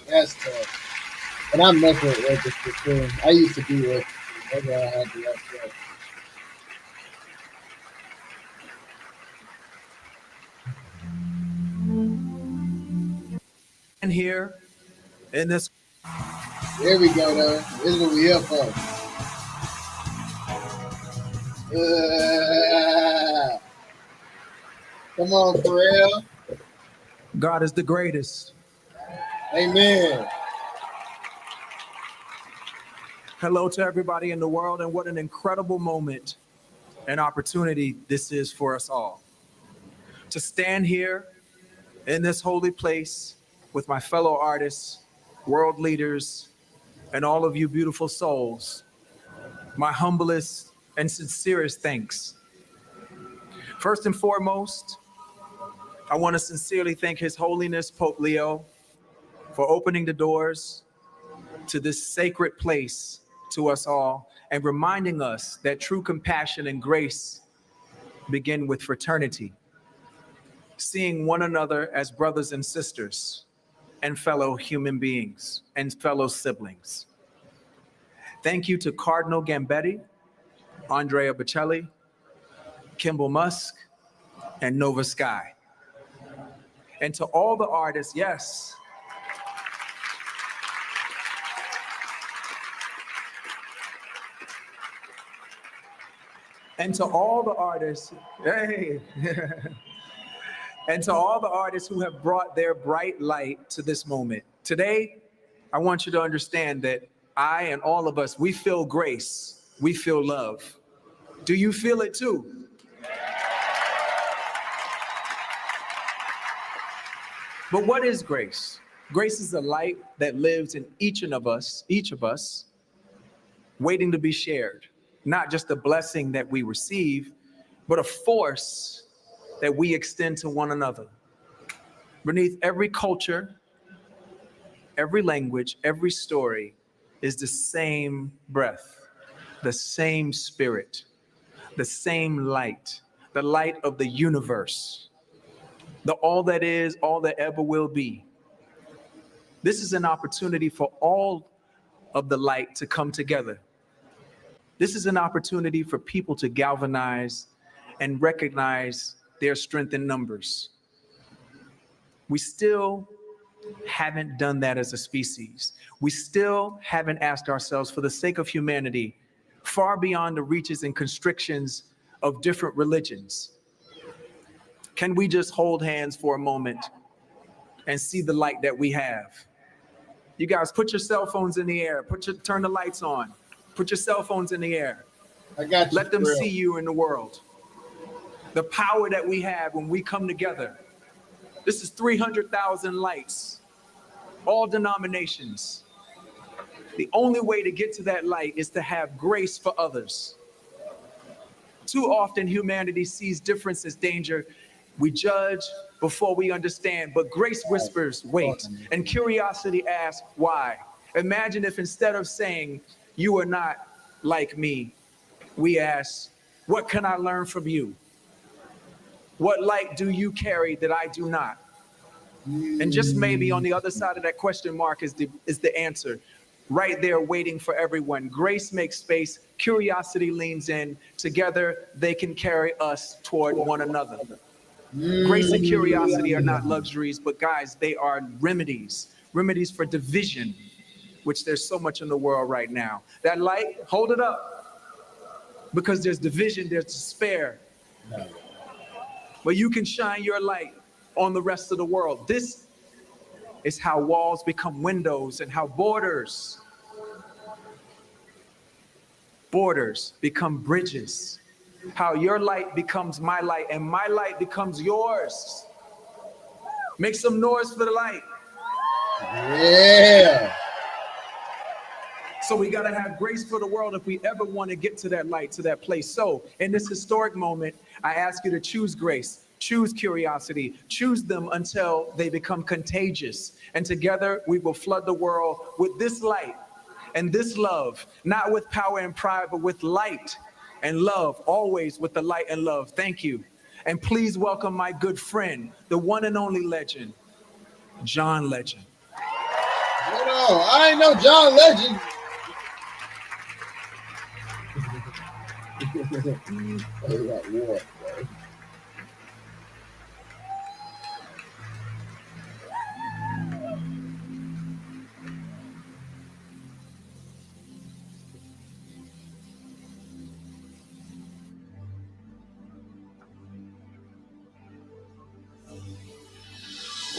That's tough. And I mess with Register too. I used to be with. That's why I had the LXL. And here in this There we go, though. This is what we here for. Come on, Pharrell. God is the greatest. Amen. Hello to everybody in the world, and what an incredible moment and opportunity this is for us all. To stand here in this holy place with my fellow artists, world leaders, and all of you beautiful souls, my humblest and sincerest thanks. First and foremost, I want to sincerely thank His Holiness Pope Leo for opening the doors to this sacred place to us all and reminding us that true compassion and grace begin with fraternity, seeing one another as brothers and sisters and fellow human beings and fellow siblings. Thank you to Cardinal Gambetti, Andrea Bocelli, Kimball Musk, and Nova Sky. And to all the artists, yes, and to all the artists, hey, and to all the artists who have brought their bright light to this moment. Today, I want you to understand that I and all of us, we feel grace, we feel love. Do you feel it too? But what is grace? Grace is a light that lives in each of us, waiting to be shared. Not just a blessing that we receive, but a force that we extend to one another. Beneath every culture, every language, every story is the same breath, the same spirit, the same light, the light of the universe, the all that is, all that ever will be. This is an opportunity for all of the light to come together. This is an opportunity for people to galvanize and recognize their strength in numbers. We still haven't done that as a species. We still haven't asked ourselves, for the sake of humanity, far beyond the reaches and constrictions of different religions, can we just hold hands for a moment and see the light that we have? You guys, put your cell phones in the air. Turn the lights on. Put your cell phones in the air. I got you. Let them see you in the world. The power that we have when we come together. This is 300,000 lights, all denominations. The only way to get to that light is to have grace for others. Too often humanity sees difference as danger. We judge before we understand, but grace whispers, wait, and curiosity asks, why? Imagine if instead of saying, you are not like me, we ask, what can I learn from you? What light do you carry that I do not? And just maybe on the other side of that question mark is the answer. Right there waiting for everyone. Grace makes space, curiosity leans in. Together, they can carry us toward one another. Grace and curiosity are not luxuries, but guys, they are remedies for division, which there's so much in the world right now. That light, hold it up, because there's division, there's despair. But you can shine your light on the rest of the world. This is how walls become windows and how borders become bridges. How your light becomes my light and my light becomes yours. Make some noise for the light. Yeah. So we got to have grace for the world if we ever want to get to that light, to that place. So in this historic moment, I ask you to choose grace, choose curiosity, choose them until they become contagious. And together we will flood the world with this light and this love, not with power and pride, but with light and love, always with the light and love. Thank you. And please welcome my good friend, the one and only legend, John Legend. Hold on, I ain't know John Legend.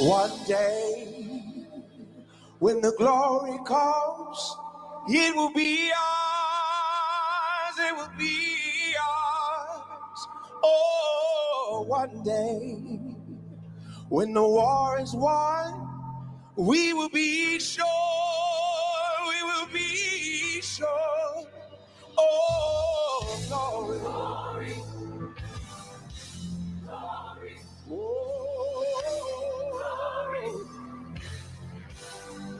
One day, when the glory comes, it will be ours, it will be ours. Oh, one day, when the war is won, we will be sure, we will be sure. Oh, glory. Glory. Glory. Oh, glory.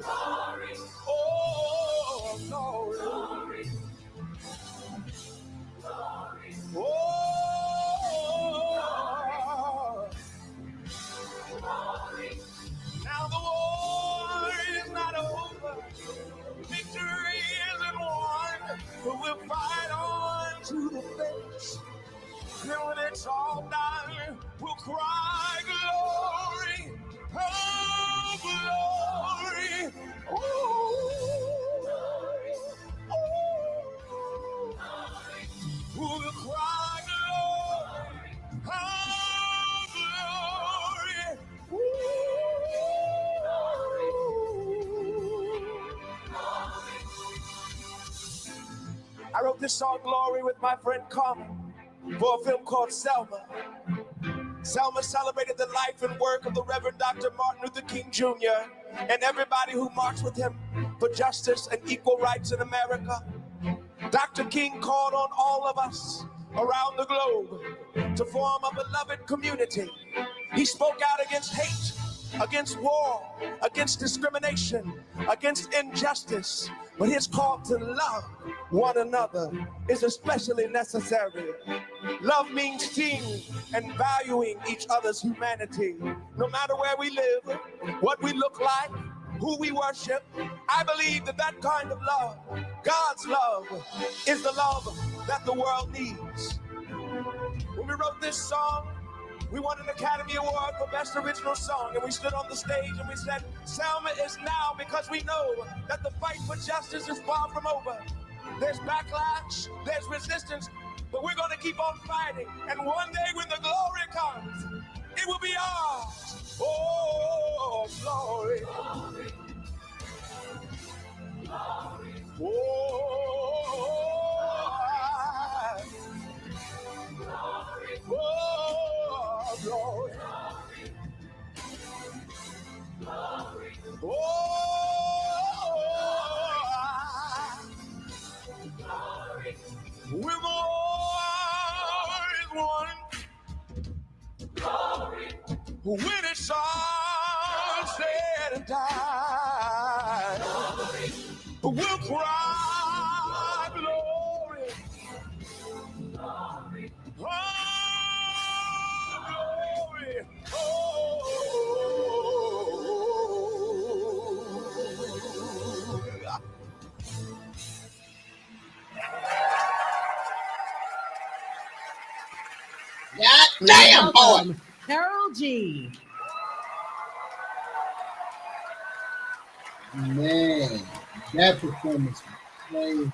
Glory. Oh, glory. Glory. Glory. Oh, glory. Now the war is not over. Victory isn't won. But we'll fight on to the finish. Then when it's all done, we'll cry glory. Oh, glory. Oh, oh, we'll cry glory. Oh, glory. I wrote this song, Glory, with my friend Common for a film called Selma. Selma celebrated the life and work of the Reverend Dr. Martin Luther King Jr. and everybody who marched with him for justice and equal rights in America. Dr. King called on all of us around the globe to form a beloved community. He spoke out against hate, against war, against discrimination, against injustice. But his call to love one another is especially necessary. Love means seeing and valuing each other's humanity. No matter where we live, what we look like, who we worship, I believe that that kind of love, God's love, is the love that the world needs. When we wrote this song, we won an Academy Award for Best Original Song, and we stood on the stage and we said, Selma is now, because we know that the fight for justice is far from over. There's backlash, there's resistance, but we're going to keep on fighting. And one day when the glory comes, it will be ours. Oh, glory. Glory. Glory. Oh, glory. Oh, glory. Glory. Glory. With the war is won. Glory. When it's all said and done, glory. We'll cry glory. Glory. Oh, glory. Oh. God damn, boy. Carol G. Man, that performance was crazy.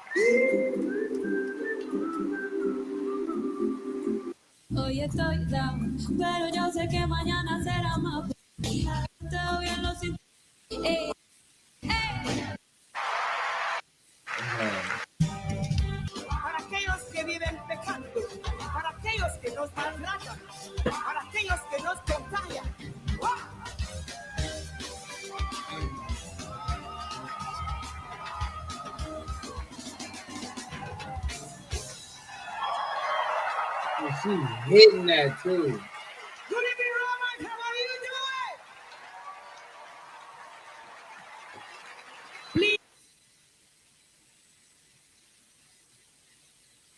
Hoy estoy down, pero yo sé que mañana será más. Estoy en los Para aquellos que viven pecando, para aquellos que nos maltratan, para aquellos que nos contagian. She's hitting that too. Good evening, Robert. How are you doing?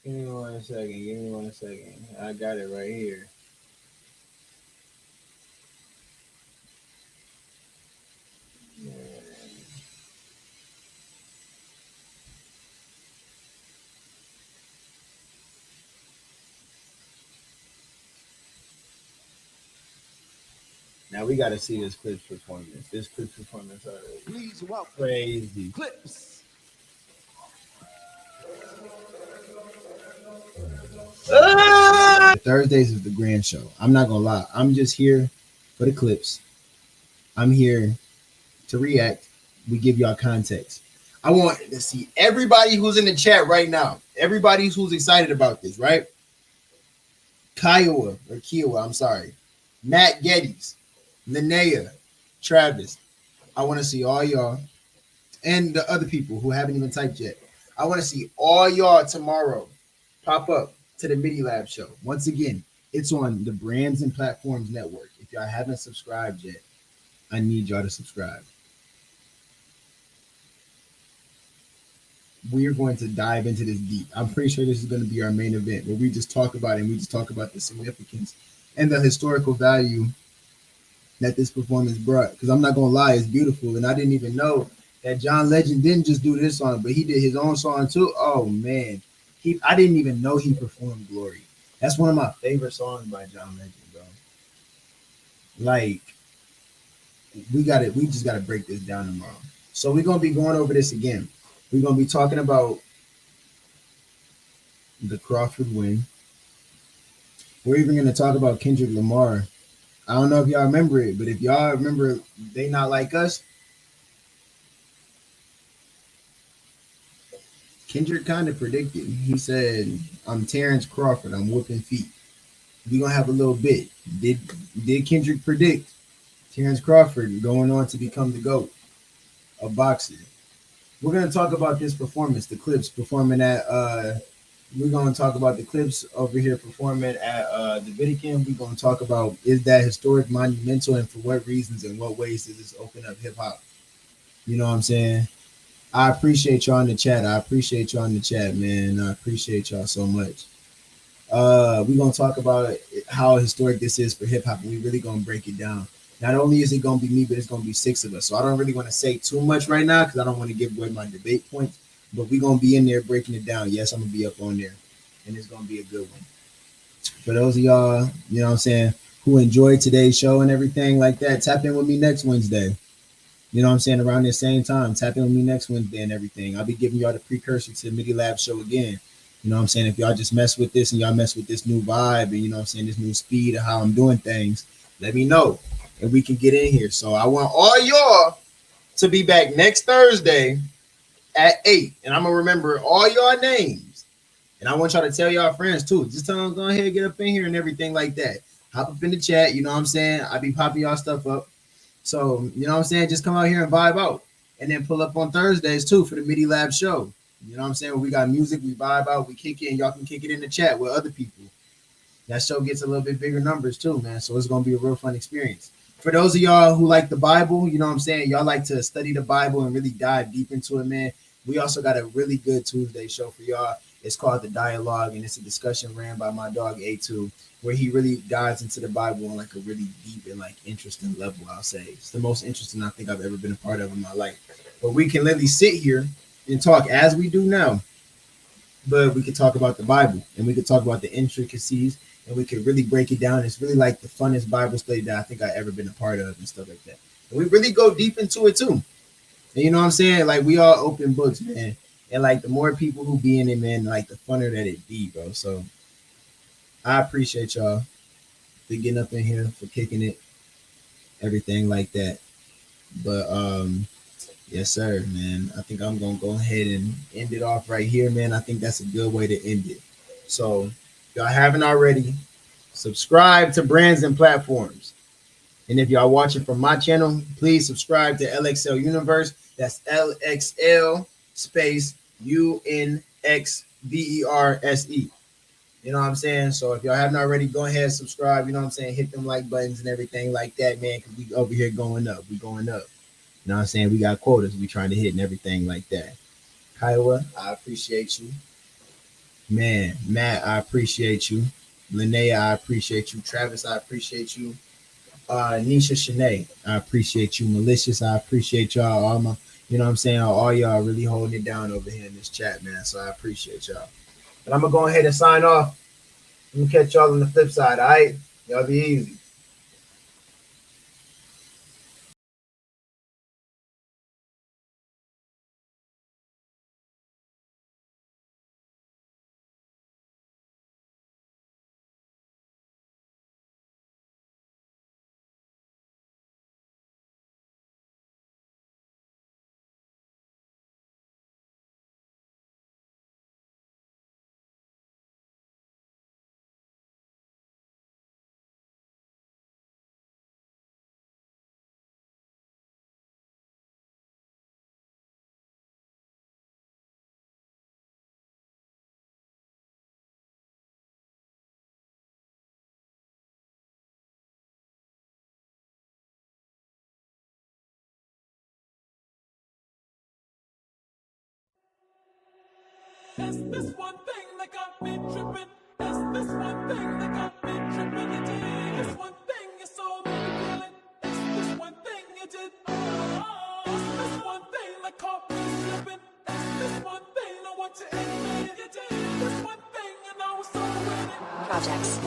Give me 1 second. Give me 1 second. I got it right here. Now we got to see this Clipse performance. This Clipse performance already. Please welcome Crazy. Clipse. Thursdays is the grand show. I'm not gonna lie. I'm just here for the Clipse. I'm here to react. We give y'all context. I want to see everybody who's in the chat right now. Everybody who's excited about this, right? Kiowa, I'm sorry. Matt Geddes, Linnea, Travis. I want to see all y'all and the other people who haven't even typed yet. I want to see all y'all tomorrow pop up to the MIDI Lab show. Once again, it's on the Brands and Platforms Network. If y'all haven't subscribed yet, I need y'all to subscribe. We're going to dive into this deep. I'm pretty sure this is going to be our main event where we just talk about it and we just talk about the significance and the historical value that this performance brought. Because I'm not going to lie, it's beautiful. And I didn't even know that John Legend didn't just do this song, but he did his own song too. Oh, man. I didn't even know he performed Glory. That's one of my favorite songs by John Legend, bro. Like, we just got to break this down tomorrow. So we're going to be going over this again. We're going to be talking about the Crawford win. We're even going to talk about Kendrick Lamar. I don't know if y'all remember it, but if y'all remember They Not Like Us, Kendrick kind of predicted. He said, I'm Terrance Crawford. I'm whooping feet. We're going to have a little bit. Did Kendrick predict Terrance Crawford going on to become the GOAT of boxing? We're going to talk about this performance, the Clipse performing at we're going to talk about the Clipse over here performing at the Vatican. We're going to talk about, is that historic, monumental, and for what reasons and what ways does this open up hip hop? You know what I'm saying? I appreciate y'all in the chat. Man. I appreciate y'all so much. We're going to talk about how historic this is for hip hop, and we're really going to break it down. Not only is it going to be me, but it's going to be 6 of us. So I don't really want to say too much right now because I don't want to give away my debate points. But we're going to be in there breaking it down. Yes, I'm going to be up on there. And it's going to be a good one. For those of y'all, you know what I'm saying, who enjoyed today's show and everything like that, tap in with me next Wednesday. You know what I'm saying? Around the same time, tap in with me next Wednesday and everything. I'll be giving y'all the precursor to the MIDI Lab show again. You know what I'm saying? If y'all just mess with this and y'all mess with this new vibe and, you know what I'm saying, this new speed of how I'm doing things, let me know. And we can get in here. So I want all y'all to be back next Thursday at 8. And I'm going to remember all y'all names. And I want y'all to tell y'all friends too. Just tell them, go ahead and get up in here and everything like that. Hop up in the chat. You know what I'm saying? I be popping y'all stuff up. So, you know what I'm saying? Just come out here and vibe out. And then pull up on Thursdays too for the MIDI Lab show. You know what I'm saying? When we got music, we vibe out, we kick it, and y'all can kick it in the chat with other people. That show gets a little bit bigger numbers too, man. So it's going to be a real fun experience. For those of y'all who like the Bible, you know what I'm saying? Y'all like to study the Bible and really dive deep into it, man. We also got a really good Tuesday show for y'all. It's called The Dialogue, and it's a discussion ran by my dog A2, where he really dives into the Bible on like a really deep and like interesting level, I'll say. It's the most interesting I think I've ever been a part of in my life. But we can literally sit here and talk as we do now, but we could talk about the Bible and we could talk about the intricacies and we could really break it down. It's really like the funnest Bible study that I think I've ever been a part of and stuff like that. And we really go deep into it too. And you know what I'm saying? Like we all open books, man. And like the more people who be in it, man, like the funner that it be, bro. So I appreciate y'all for getting up in here, for kicking it, everything like that. But yes, sir, man. I think I'm gonna go ahead and end it off right here, man. I think that's a good way to end it. So if y'all haven't already, subscribe to Brands and Platforms. And if y'all watching from my channel, please subscribe to LXL Universe. That's LXL space UNXVERSE. You know what I'm saying? So if y'all haven't already, go ahead and subscribe. You know what I'm saying? Hit them like buttons and everything like that, man, because we over here going up. We going up. You know what I'm saying? We got quotas we trying to hit and everything like that. Kiowa, I appreciate you. Man, Matt, I appreciate you. Linnea, I appreciate you. Travis, I appreciate you. Nisha Shanae, I appreciate you. Malicious, I appreciate y'all. All my, you know what I'm saying? All y'all really holding it down over here in this chat, man. So I appreciate y'all. But I'm gonna go ahead and sign off. I'm gonna catch y'all on the flip side, all right? Y'all be easy. It's this one thing that got me tripping. It's this one thing that got me tripping. You did this one thing, you saw me feeling. It's this one thing you did. It's this one thing that caught me slipping. It's this one thing I want to admit. You did this one thing and I was so with it. Projects.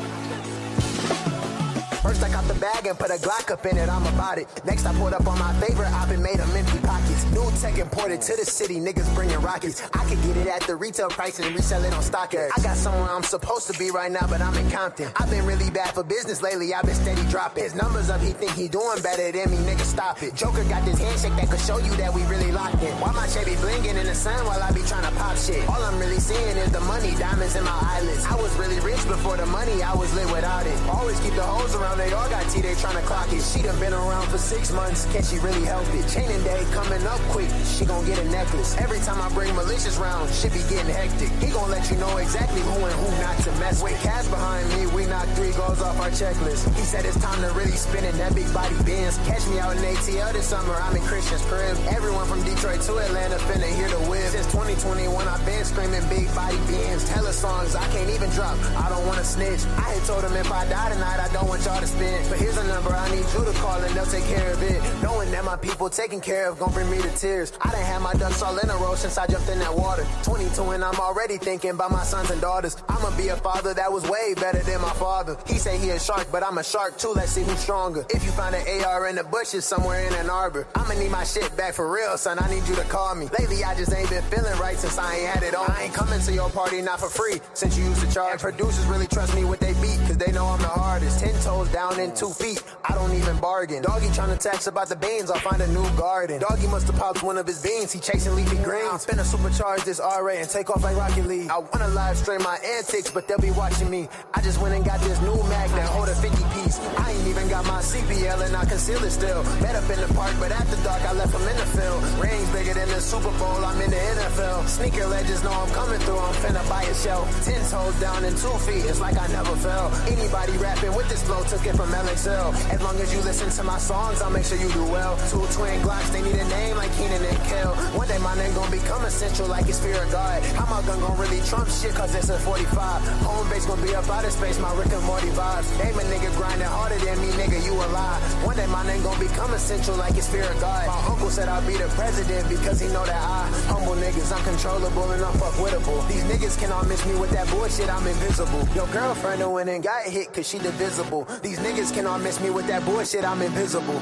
First I got the bag and put a Glock up in it, I'm about it. Next I pulled up on my favorite op and made them empty pockets. New tech imported to the city, niggas bringing rockets. I could get it at the retail price and resell it on StockX. I got somewhere I'm supposed to be right now, but I'm in Compton. I've been really bad for business lately, I've been steady dropping. His numbers up, he think he doing better than me, nigga stop it. Joker got this handshake that could show you that we really locked in. Why my shit be blinging in the sun while I be trying to pop shit? All I'm really seeing is the money, diamonds in my eyelids. I was really rich before the money, I was lit without it. Always keep the hoes around, they all got tea, they tryna clock it. She done been around for 6 months, can she really help it? Chaining day coming up quick, she gon' get a necklace. Every time I bring malicious round, shit be getting hectic. He gon' let you know exactly who and who not to mess with. Cash behind me, we knocked 3 goals off our checklist. He said it's time to really spin in that big body Benz. Catch me out in ATL this summer, I'm in Christian's crib. Everyone from Detroit to Atlanta finna hear the whip. Since 2021, I've been screaming big body Benz. Hella songs I can't even drop, I don't wanna snitch. I had told him if I die tonight, I don't want y'all to spend. But here's a number I need you to call and they'll take care of it. Knowing that my people taken care of gon' bring me to tears. I done had my ducks all in a row since I jumped in that water. 22 and I'm already thinking about my sons and daughters. I'ma be a father that was way better than my father. He say he a shark, but I'm a shark too, let's see who's stronger. If you find an AR in the bushes somewhere in Ann Arbor, I'ma need my shit back for real, son, I need you to call me. Lately I just ain't been feeling right since I ain't had it on. I ain't coming to your party not for free, since you used to charge. And producers really trust me with they beat, cause they know I'm the hardest. 10 toes down and 2 feet, I don't even bargain. Doggy tryna text about the beans, I'll find a new garden. Doggy must've popped one of his beans, he chasing leafy greens. I'm finna supercharge this RA and take off like Rocket League. I wanna live stream my antics, but they'll be watching me. I just went and got this new mag that hold a 50 piece. I ain't even got my CPL and I conceal it still. Met up in the park, but after dark I left him in the field. Rings bigger than the Super Bowl, I'm in the NFL. Sneaker legends know I'm coming through, I'm finna buy a shell. 10 toes down and 2 feet, it's like I never fell. Anybody rapping with this flow took it from LXL. As long as you listen to my songs, I'll make sure you do well. 2 twin Glocks, they need a name like Keenan and Kel. One day my name gon' become essential like it's fear of God. How my gun gon' really trump shit cause it's a 45. Home base gon' be up out of space, my Rick and Morty vibes. Name a nigga grinding harder than me, nigga, you a lie. One day my name gon' become essential like it's fear of God. My uncle said I'll be the president because he know that I humble niggas, I'm controllable and I'm fuckwittable. These niggas cannot miss me with that bullshit, I'm invisible. Your girlfriend went and got hit cause she divisible. These niggas cannot miss me with that bullshit, I'm invisible.